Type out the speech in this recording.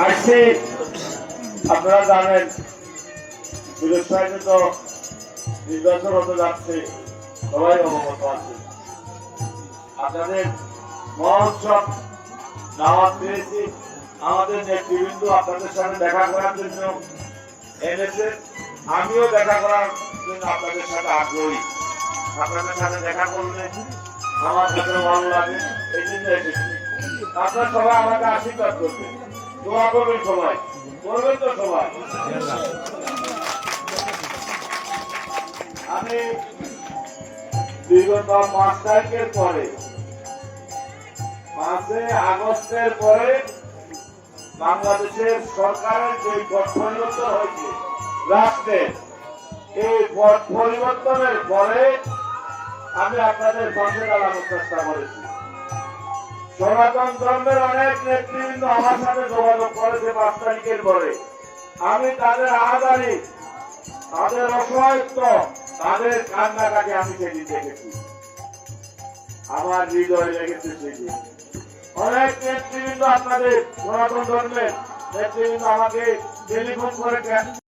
আসছে আপনারা জানেন বিরোধী তো নির্বাচন হতে যাচ্ছে, সবাই অবগত আছে। আপনাদের মহোৎসব দাওয়াত পেয়েছি, আমাদের নেতৃবৃন্দ আপনাদের সাথে দেখা করার জন্য এনেছে, আমিও দেখা করার জন্য আপনাদের সাথে আগ্রহী। আপনাদের সাথে দেখা করলে আমার কাছে ভালো লাগে, এই জন্য এসেছি। আপনারা সবাই আমাকে আশীর্বাদ করবেন, দোয়া করবেন, সবাই করবেন তো সবাই। আমি বিগত 5 তারিখের পরে 5 আগস্টের পরে বাংলাদেশের সরকারের যে পট পরিবর্তন হয়েছে রাষ্ট্রের, এই পট পরিবর্তনের পরে আমি আপনাদের পাশে দাঁড়ানোর চেষ্টা করেছি। সনাতন ধর্মের অনেক নেতৃবৃন্দ আমার সাথে যোগাযোগ করেছে 5 তারিখের পরে। আমি তাদের আহাজারি, তাদের অসহায়ত্ব, তাদের কান্নাকাটি আমি সেদিন দেখেছি, আমার হৃদয়ে লেগেছে সেদিন। অনেক নেতৃবৃন্দ আপনাদের সনাতন ধর্মের নেতৃবৃন্দ আমাকে টেলিফোন করে